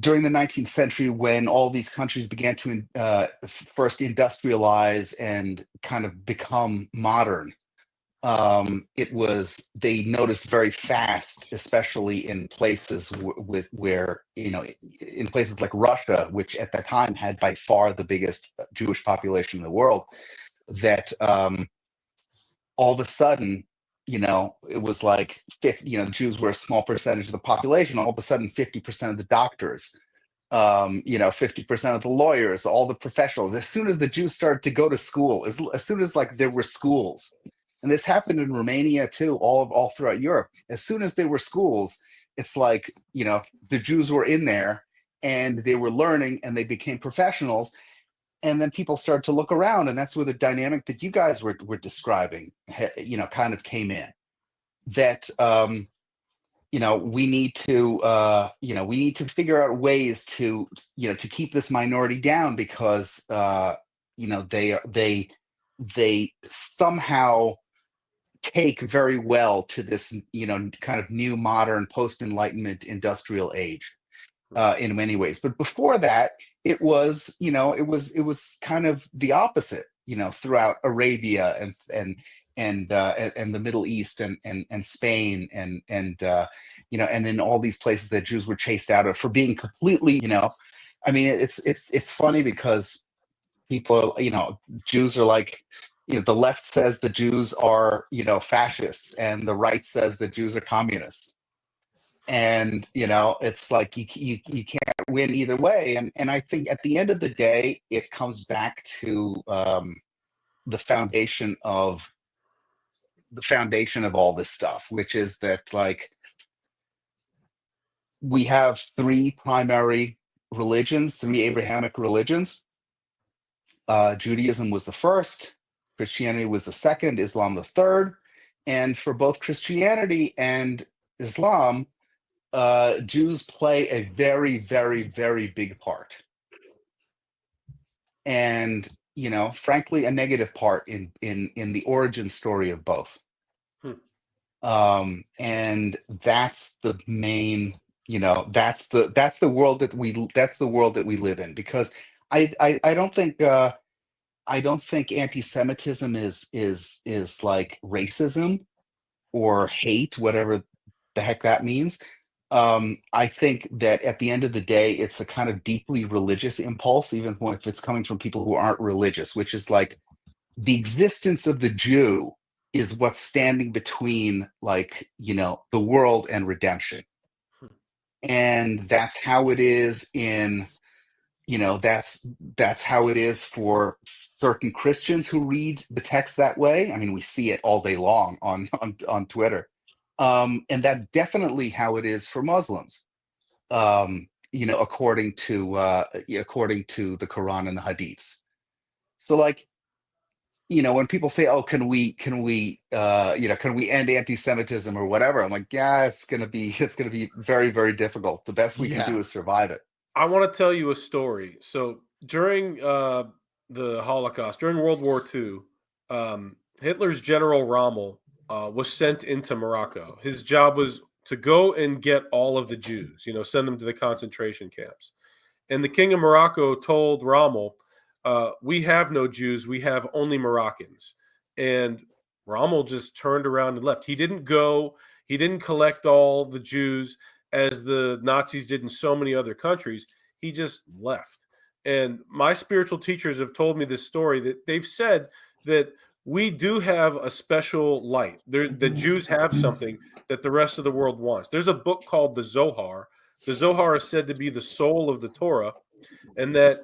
during the 19th century, when all these countries began to first industrialize and kind of become modern, they noticed very fast, especially in places where, in places like Russia, which at that time had by far the biggest Jewish population in the world, that all of a sudden, it was like Jews were a small percentage of the population. All of a sudden, 50% of the doctors, 50% of the lawyers, all the professionals. As soon as the Jews started to go to school, as soon as like there were schools, and this happened in Romania too, all throughout Europe. As soon as there were schools, it's like the Jews were in there and they were learning and they became professionals. And then people started to look around, and that's where the dynamic that you guys were describing, kind of came in. That we need to figure out ways to to keep this minority down, because they somehow take very well to this kind of new modern post-enlightenment industrial age in many ways. But before that, it was kind of the opposite, throughout Arabia and the Middle East and Spain and in all these places that Jews were chased out of for being completely, I mean, it's funny because people, Jews are like, the left says the Jews are, fascists, and the right says the Jews are communists. And it's like you can't win either way. And I think at the end of the day, it comes back to the foundation of all this stuff, which is that, like, we have three primary religions, three Abrahamic religions. Judaism was the first, Christianity was the second, Islam the third. And for both Christianity and Islam, Jews play a very, very, very big part, and frankly, a negative part in the origin story of both. And that's the main, that's the world that we live in, because I don't think anti-Semitism is like racism or hate, whatever the heck that means. I think that at the end of the day, it's a kind of deeply religious impulse, even if it's coming from people who aren't religious, which is like the existence of the Jew is what's standing between, like, the world and redemption. And that's how it is that's how it is for certain Christians who read the text that way. I mean, we see it all day long on Twitter. And that's definitely how it is for Muslims, according to the Quran and the Hadiths. So, like, when people say, "Oh, can we end anti-Semitism or whatever?" I'm like, yeah, it's gonna be very, very difficult. The best we can do is survive it. I want to tell you a story. So during the Holocaust, during World War II, Hitler's General Rommel was sent into Morocco. His job was to go and get all of the Jews, send them to the concentration camps. And the King of Morocco told Rommel, "We have no Jews. We have only Moroccans." And Rommel just turned around and left. He didn't go. He didn't collect all the Jews as the Nazis did in so many other countries. He just left. And my spiritual teachers have told me this story, that they've said that we do have a special light. The Jews have something that the rest of the world wants. There's a book called the Zohar. The Zohar is said to be the soul of the Torah, and that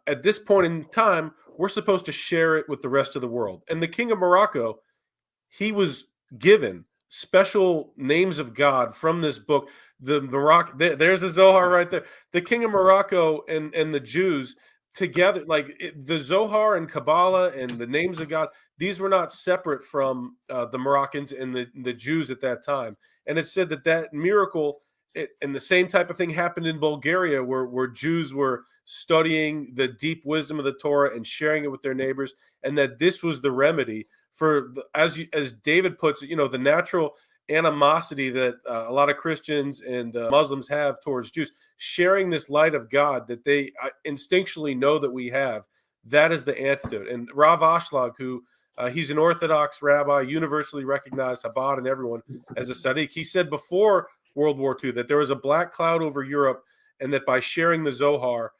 at this point in time, we're supposed to share it with the rest of the world. And the King of Morocco, he was given special names of God from this book. There's a Zohar right there. The King of Morocco and the Jews together, the Zohar and Kabbalah and the names of God, these were not separate from the Moroccans and the Jews at that time. And it said that miracle, and the same type of thing happened in Bulgaria, where Jews were studying the deep wisdom of the Torah and sharing it with their neighbors, and that this was the remedy for, as David puts it, the natural animosity that a lot of Christians and Muslims have towards Jews, sharing this light of God that they instinctually know that we have, that is the antidote. And Rav Ashlag, who he's an Orthodox rabbi, universally recognized, Chabad and everyone, as a Sadiq, he said before World War II that there was a black cloud over Europe, and that by sharing the Zohar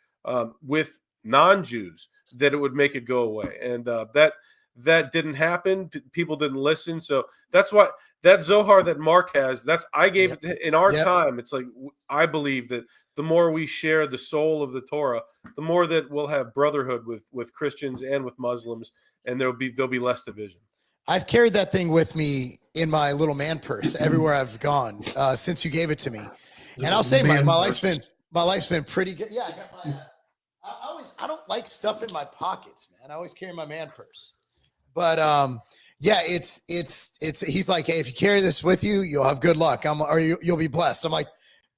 with non-Jews, that it would make it go away. And that didn't happen. People didn't listen. So that's why that Zohar that Mark has, I gave it to, in our time. It's like, I believe that the more we share the soul of the Torah, the more that we'll have brotherhood with Christians and with Muslims, and there'll be less division. I've carried that thing with me in my little man purse everywhere I've gone since you gave it to me. And I'll say my life's been pretty good. Yeah, I got my I don't like stuff in my pockets, man. I always carry my man purse. But yeah, it's he's like, hey, if you carry this with you, you'll have good luck. You'll be blessed. I'm like,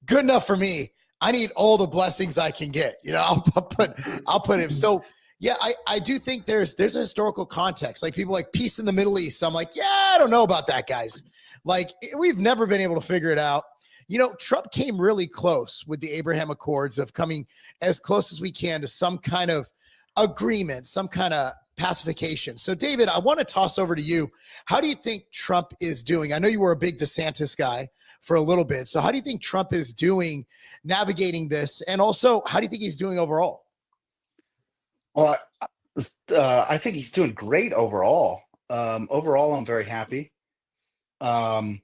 good enough for me. I need all the blessings I can get. You know, I'll put it. So yeah, I do think there's a historical context. Like people like peace in the Middle East. I'm like, yeah, I don't know about that, guys. Like we've never been able to figure it out. You know, Trump came really close with the Abraham Accords of coming as close as we can to some kind of agreement, some kind of pacification. So, David, I want to toss over to you. How do you think Trump is doing? I know you were a big DeSantis guy for a little bit. So how do you think Trump is doing navigating this? And also, how do you think he's doing overall? Well, I think he's doing great overall. Overall, I'm very happy. I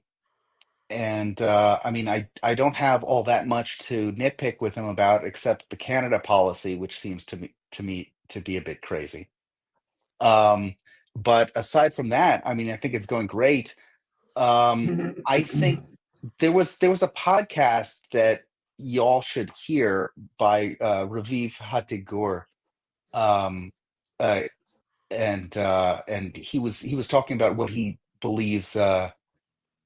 mean, I don't have all that much to nitpick with him about, except the Canada policy, which seems to me to be a bit crazy. But aside from that, I mean, I think it's going great. I think there was a podcast that y'all should hear by Raviv Hatigur, um, uh, and he was talking about what he believes.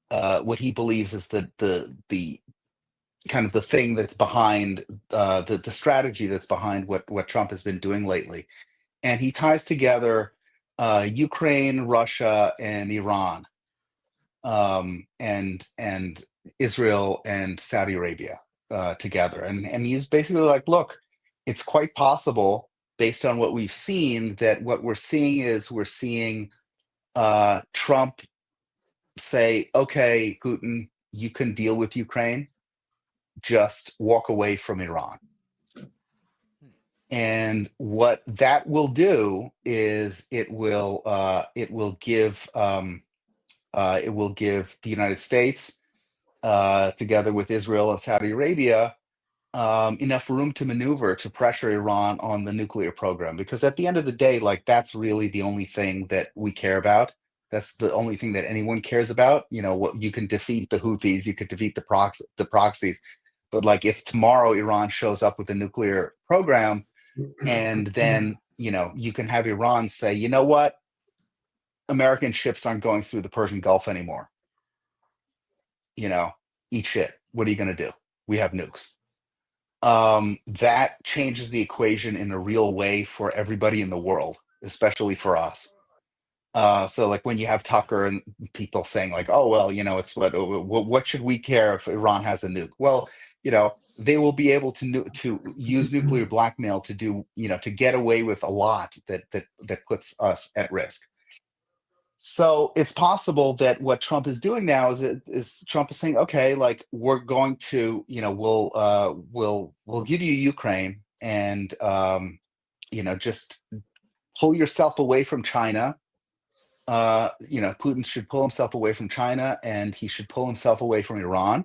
What he believes is the kind of the thing that's behind the strategy that's behind what Trump has been doing lately, and he ties together Ukraine, Russia, and Iran, and Israel and Saudi Arabia together, and he's basically like, look, it's quite possible based on what we've seen that what we're seeing Trump say, okay, Putin, you can deal with Ukraine, just walk away from Iran. And what that will do is it will give the United States, together with Israel and Saudi Arabia, enough room to maneuver to pressure Iran on the nuclear program. Because at the end of the day, like, that's really the only thing that we care about. That's the only thing that anyone cares about. You know, what you can defeat the Houthis, you could defeat the proxies, but like if tomorrow Iran shows up with a nuclear program, and then you can have Iran say, you know what, American ships aren't going through the Persian Gulf anymore. Eat shit. What are you going to do? We have nukes. That changes the equation in a real way for everybody in the world, especially for us. So like when you have Tucker and people saying like, oh, well, it's what should we care if Iran has a nuke? Well, they will be able to use nuclear blackmail to do, to get away with a lot that puts us at risk. So it's possible that what Trump is doing now is Trump is saying, okay, like we're going to, we'll give you Ukraine, and just pull yourself away from China. Putin should pull himself away from China, and he should pull himself away from Iran.